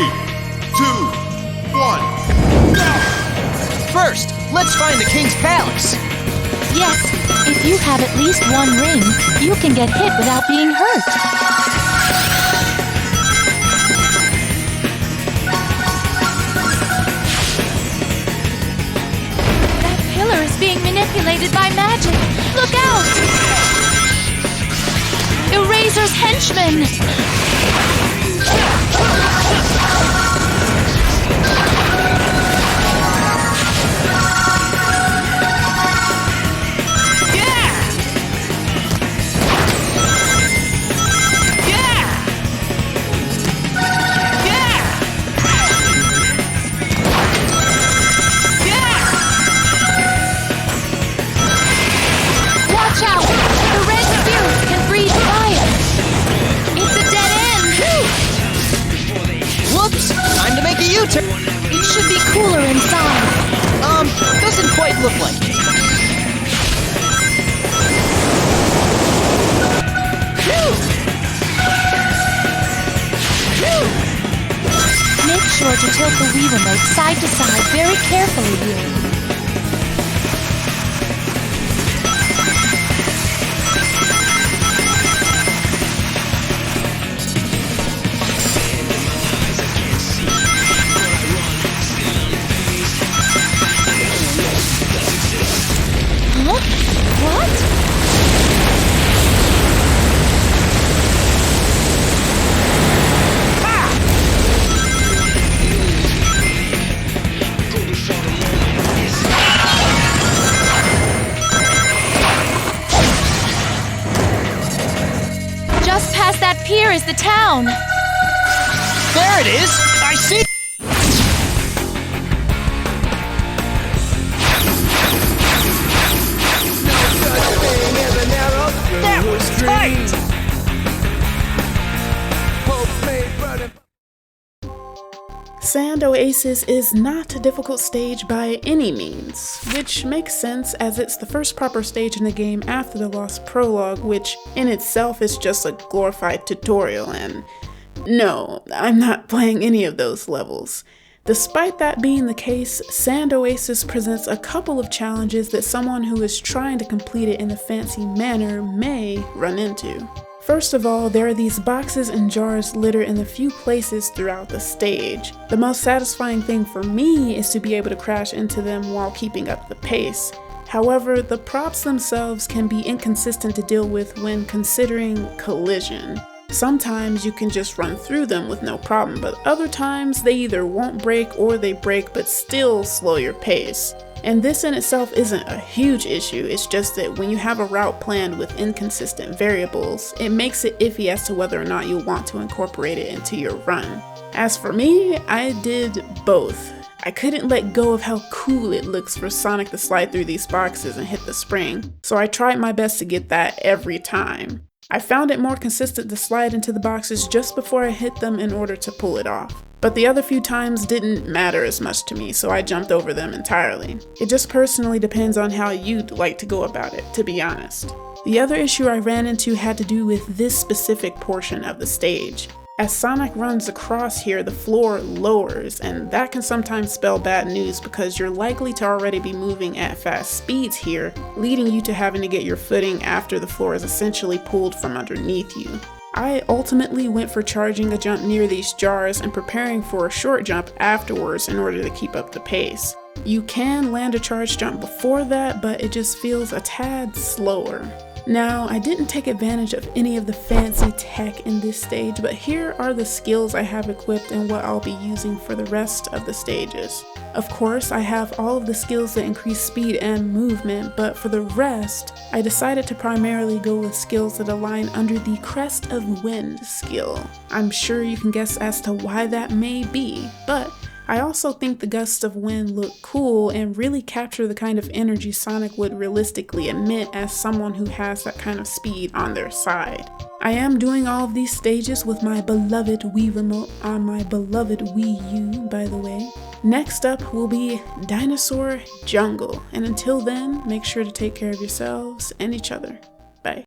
1, go! First, let's find the king's palace. Yes, if you have at least one ring, you can get hit without being hurt. That pillar is being manipulated by magic. Look out! Eraser's henchmen! It should be cooler inside. Doesn't quite look like it. Make sure to tilt the Wii Remote side to side very carefully here. Just past that pier is the town. There it is! I see! That was tight! Sand Oasis is not a difficult stage by any means, which makes sense as it's the first proper stage in the game after the Lost Prologue, which in itself is just a glorified tutorial, and no, I'm not playing any of those levels. Despite that being the case, Sand Oasis presents a couple of challenges that someone who is trying to complete it in a fancy manner may run into. First of all, there are these boxes and jars littered in a few places throughout the stage. The most satisfying thing for me is to be able to crash into them while keeping up the pace. However, the props themselves can be inconsistent to deal with when considering collision. Sometimes you can just run through them with no problem, but other times they either won't break or they break but still slow your pace. And this in itself isn't a huge issue, it's just that when you have a route planned with inconsistent variables, it makes it iffy as to whether or not you'll want to incorporate it into your run. As for me, I did both. I couldn't let go of how cool it looks for Sonic to slide through these boxes and hit the spring, so I tried my best to get that every time. I found it more consistent to slide into the boxes just before I hit them in order to pull it off. But the other few times didn't matter as much to me, so I jumped over them entirely. It just personally depends on how you'd like to go about it, to be honest. The other issue I ran into had to do with this specific portion of the stage. As Sonic runs across here, the floor lowers, and that can sometimes spell bad news because you're likely to already be moving at fast speeds here, leading you to having to get your footing after the floor is essentially pulled from underneath you. I ultimately went for charging a jump near these jars and preparing for a short jump afterwards in order to keep up the pace. You can land a charge jump before that, but it just feels a tad slower. Now, I didn't take advantage of any of the fancy tech in this stage, but here are the skills I have equipped and what I'll be using for the rest of the stages. Of course, I have all of the skills that increase speed and movement, but for the rest, I decided to primarily go with skills that align under the Crest of Wind skill. I'm sure you can guess as to why that may be, but I also think the gusts of wind look cool and really capture the kind of energy Sonic would realistically emit as someone who has that kind of speed on their side. I am doing all of these stages with my beloved Wii Remote on my beloved Wii U, by the way. Next up will be Dinosaur Jungle, and until then, make sure to take care of yourselves and each other.